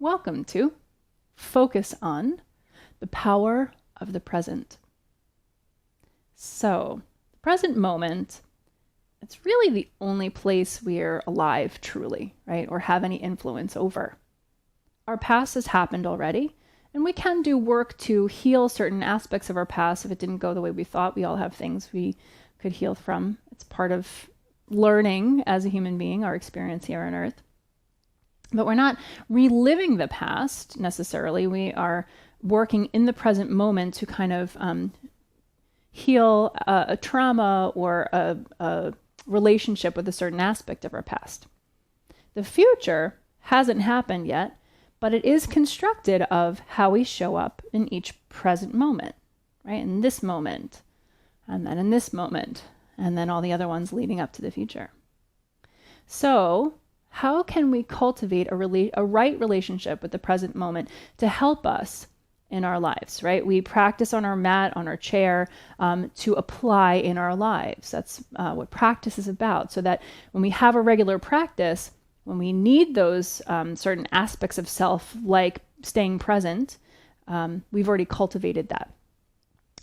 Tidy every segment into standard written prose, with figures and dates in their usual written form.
Welcome to Focus on the Power of the Present. So, the present moment, it's really the only place we're alive truly, right? Or have any influence over. Our past has happened already, and we can do work to heal certain aspects of our past if it didn't go the way we thought. We all have things we could heal from. It's part of learning as a human being, our experience here on Earth. But we're not reliving the past necessarily. We are working in the present moment to kind of heal a trauma or a relationship with a certain aspect of our past. The future hasn't happened yet, but it is constructed of how we show up in each present moment, right? In this moment, and then in this moment, and then all the other ones leading up to the future. So, how can we cultivate a right relationship with the present moment to help us in our lives, right? We practice on our mat, on our chair, to apply in our lives. That's what practice is about, so that when we have a regular practice, when we need those certain aspects of self, like staying present, we've already cultivated that.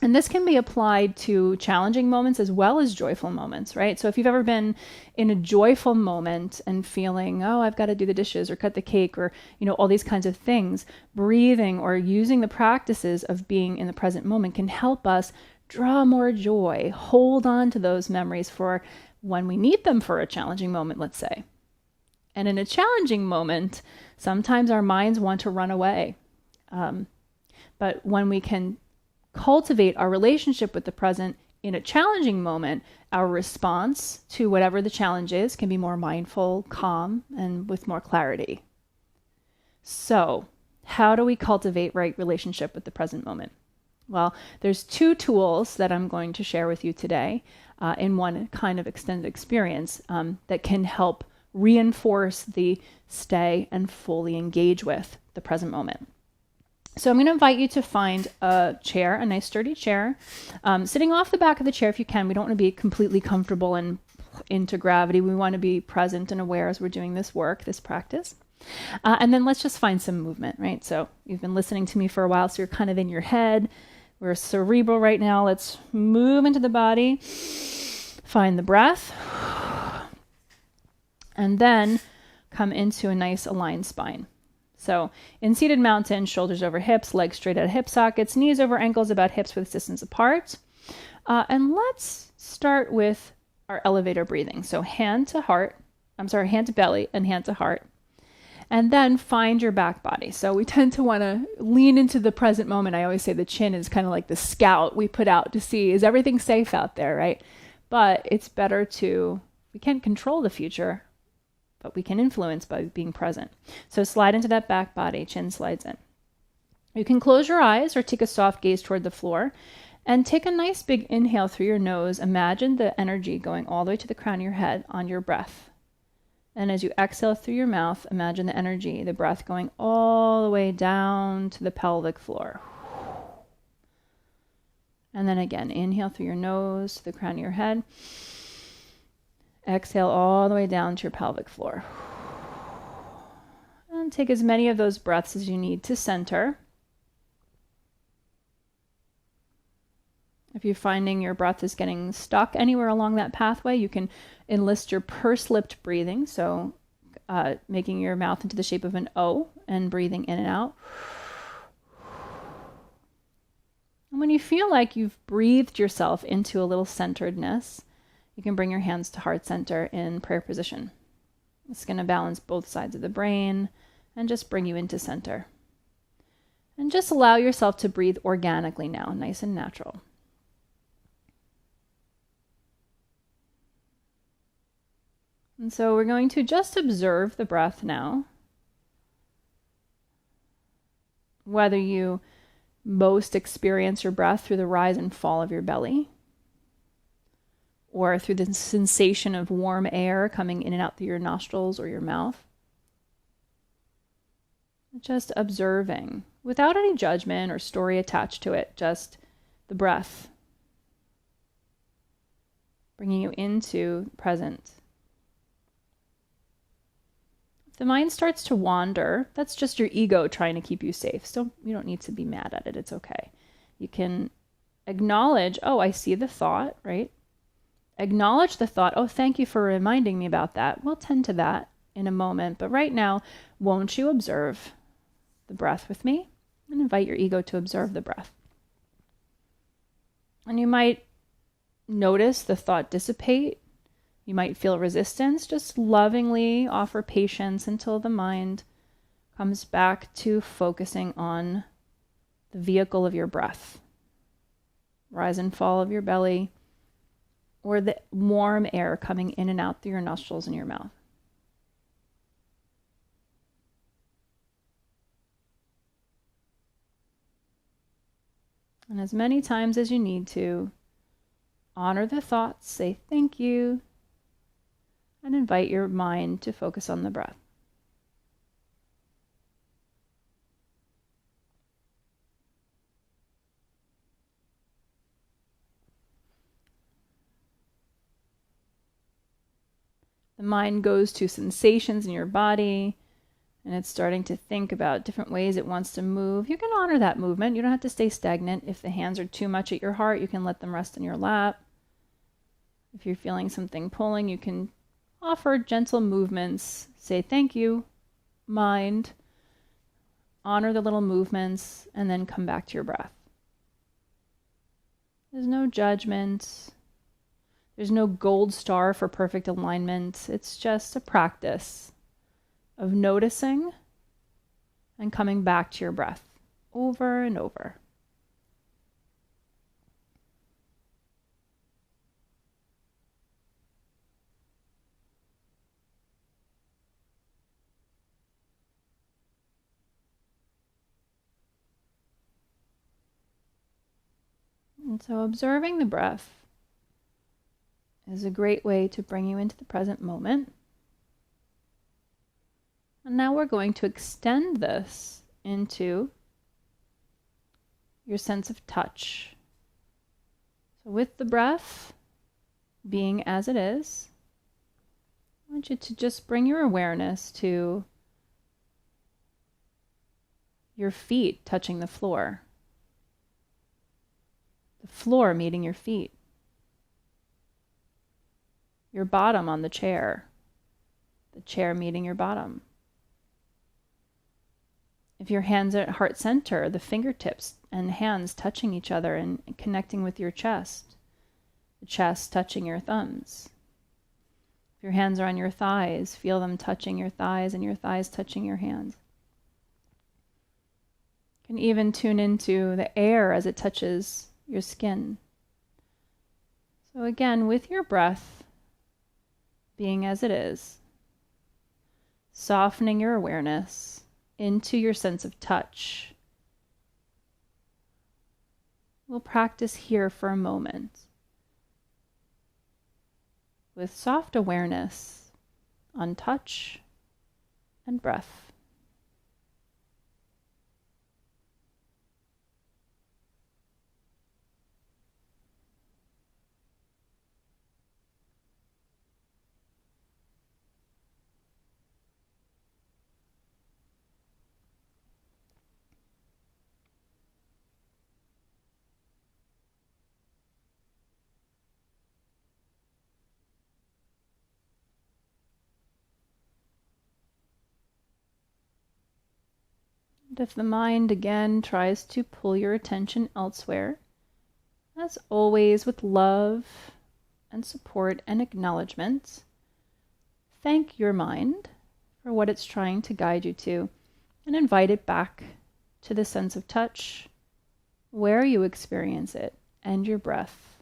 And this can be applied to challenging moments as well as joyful moments, right? So if you've ever been in a joyful moment and feeling, oh, I've got to do the dishes or cut the cake or, all these kinds of things, breathing or using the practices of being in the present moment can help us draw more joy, hold on to those memories for when we need them for a challenging moment, let's say. And in a challenging moment, sometimes our minds want to run away. But when we can cultivate our relationship with the present in a challenging moment, our response to whatever the challenge is can be more mindful, calm, and with more clarity. So, how do we cultivate right relationship with the present moment? Well, there's two tools that I'm going to share with you today in one kind of extended experience that can help reinforce the stay and fully engage with the present moment. So I'm going to invite you to find a chair, a nice sturdy chair, sitting off the back of the chair if you can. We don't want to be completely comfortable and into gravity. We want to be present and aware as we're doing this work, this practice. And then let's just find some movement, right? So you've been listening to me for a while, so you're kind of in your head. We're cerebral right now. Let's move into the body. Find the breath. And then come into a nice aligned spine. So in seated mountain, shoulders over hips, legs straight at hip sockets, knees over ankles, about hips width distance apart. And let's start with our elevator breathing. So hand to belly and hand to heart. And then find your back body. So we tend to want to lean into the present moment. I always say the chin is kind of like the scout we put out to see, is everything safe out there, right? But it's better we can't control the future, but we can influence by being present. So slide into that back body, chin slides in. You can close your eyes or take a soft gaze toward the floor and take a nice big inhale through your nose. Imagine the energy going all the way to the crown of your head on your breath. And as you exhale through your mouth, imagine the energy, the breath going all the way down to the pelvic floor. And then again, inhale through your nose to the crown of your head. Exhale all the way down to your pelvic floor. And take as many of those breaths as you need to center. If you're finding your breath is getting stuck anywhere along that pathway, you can enlist your pursed-lipped breathing. So making your mouth into the shape of an O and breathing in and out. And when you feel like you've breathed yourself into a little centeredness, you can bring your hands to heart center in prayer position. It's going to balance both sides of the brain and just bring you into center. And just allow yourself to breathe organically now, nice and natural. And so we're going to just observe the breath now. Whether you most experience your breath through the rise and fall of your belly, or through the sensation of warm air coming in and out through your nostrils or your mouth. Just observing, without any judgment or story attached to it, just the breath, bringing you into present. If the mind starts to wander, that's just your ego trying to keep you safe. So you don't need to be mad at it. It's okay. You can acknowledge, oh, I see the thought, right? Acknowledge the thought. Oh, thank you for reminding me about that. We'll tend to that in a moment. But right now, won't you observe the breath with me? And invite your ego to observe the breath. And you might notice the thought dissipate. You might feel resistance. Just lovingly offer patience until the mind comes back to focusing on the vehicle of your breath. Rise and fall of your belly, or the warm air coming in and out through your nostrils and your mouth. And as many times as you need to, honor the thoughts, say thank you, and invite your mind to focus on the breath. The mind goes to sensations in your body, and it's starting to think about different ways it wants to move. You can honor that movement. You don't have to stay stagnant. If the hands are too much at your heart, you can let them rest in your lap. If you're feeling something pulling, you can offer gentle movements. Say thank you, mind. Honor the little movements, and then come back to your breath. There's no judgment. There's no gold star for perfect alignment. It's just a practice of noticing and coming back to your breath over and over. And so observing the breath is a great way to bring you into the present moment. And now we're going to extend this into your sense of touch. So with the breath being as it is, I want you to just bring your awareness to your feet touching the floor meeting your feet, your bottom on the chair meeting your bottom. If your hands are at heart center, the fingertips and hands touching each other and connecting with your chest, the chest touching your thumbs. If your hands are on your thighs, feel them touching your thighs and your thighs touching your hands. You can even tune into the air as it touches your skin. So again, with your breath being as it is, softening your awareness into your sense of touch. We'll practice here for a moment with soft awareness on touch and breath. And if the mind again tries to pull your attention elsewhere, as always with love and support and acknowledgement, thank your mind for what it's trying to guide you to and invite it back to the sense of touch, where you experience it, and your breath.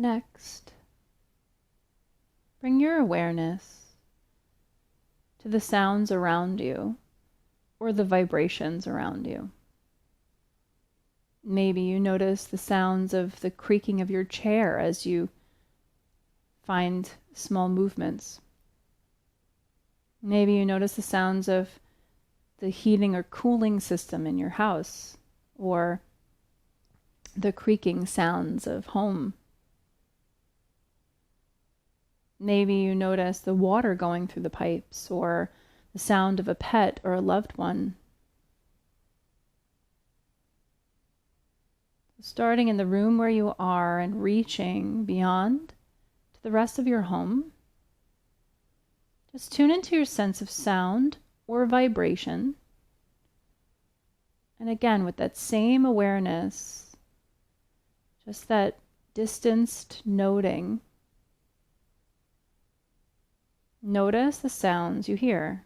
Next, bring your awareness to the sounds around you or the vibrations around you. Maybe you notice the sounds of the creaking of your chair as you find small movements. Maybe you notice the sounds of the heating or cooling system in your house, or the creaking sounds of home. Maybe you notice the water going through the pipes, or the sound of a pet or a loved one. Starting in the room where you are and reaching beyond to the rest of your home, just tune into your sense of sound or vibration. And again, with that same awareness, just that distanced noting, notice the sounds you hear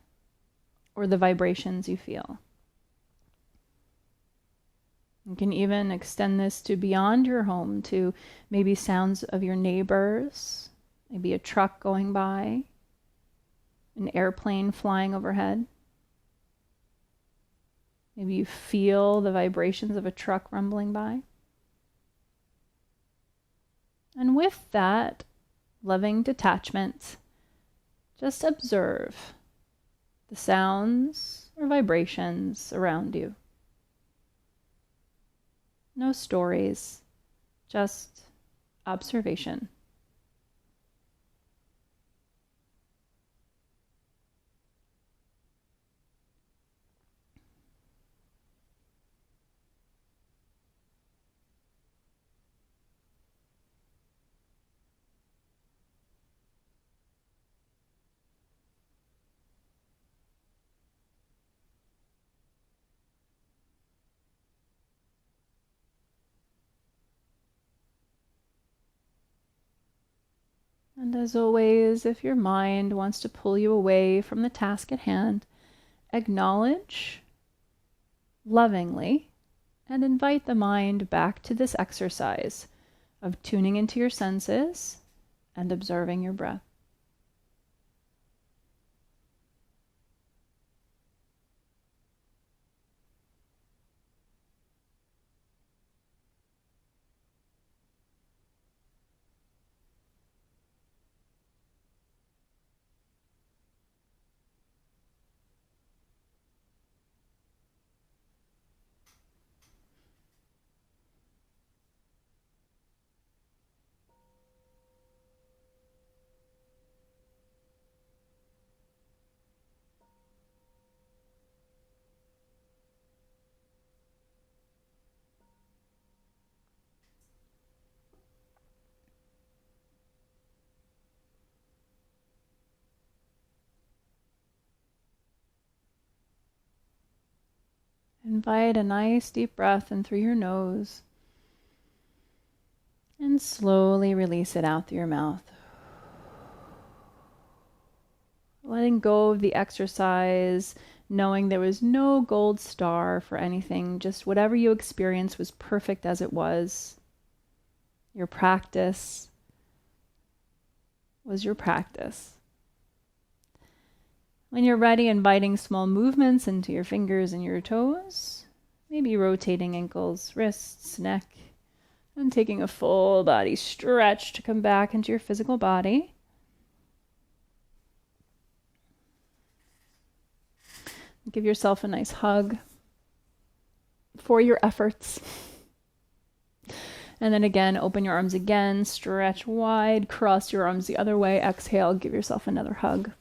or the vibrations you feel. You can even extend this to beyond your home, to maybe sounds of your neighbors, maybe a truck going by, an airplane flying overhead. Maybe you feel the vibrations of a truck rumbling by. And with that loving detachment, just observe the sounds or vibrations around you. No stories, just observation. And as always, if your mind wants to pull you away from the task at hand, acknowledge lovingly and invite the mind back to this exercise of tuning into your senses and observing your breath. Invite a nice deep breath in through your nose and slowly release it out through your mouth. Letting go of the exercise, knowing there was no gold star for anything, just whatever you experienced was perfect as it was. Your practice was your practice. When you're ready, inviting small movements into your fingers and your toes, maybe rotating ankles, wrists, neck, and taking a full body stretch to come back into your physical body. Give yourself a nice hug for your efforts. And then again, open your arms again, stretch wide, cross your arms the other way, exhale, give yourself another hug.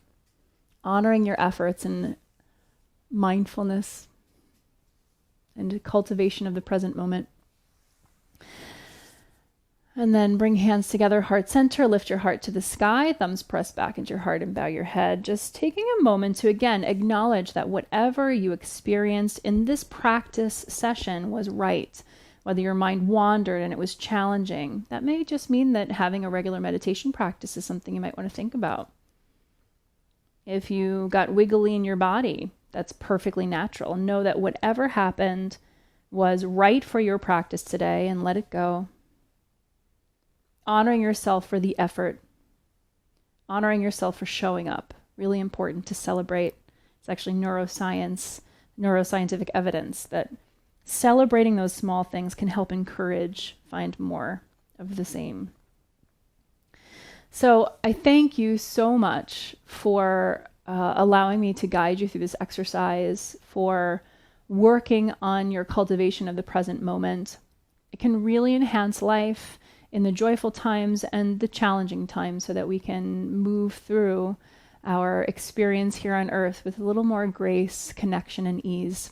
Honoring your efforts and mindfulness and cultivation of the present moment. And then bring hands together, heart center, lift your heart to the sky, thumbs press back into your heart and bow your head. Just taking a moment to again acknowledge that whatever you experienced in this practice session was right. Whether your mind wandered and it was challenging, that may just mean that having a regular meditation practice is something you might want to think about. If you got wiggly in your body, that's perfectly natural. Know that whatever happened was right for your practice today and let it go. honoring yourself for the effort, honoring yourself for showing up. Really important to celebrate. It's actually neuroscientific evidence that celebrating those small things can help encourage, find more of the same. So I thank you so much for allowing me to guide you through this exercise, for working on your cultivation of the present moment. It can really enhance life in the joyful times and the challenging times so that we can move through our experience here on earth with a little more grace, connection, and ease.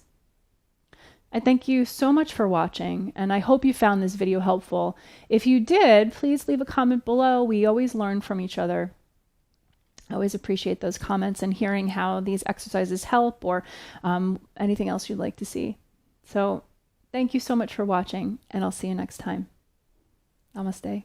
I thank you so much for watching, and I hope you found this video helpful. If you did, please leave a comment below. We always learn from each other. I always appreciate those comments and hearing how these exercises help, or anything else you'd like to see. So thank you so much for watching, and I'll see you next time. Namaste.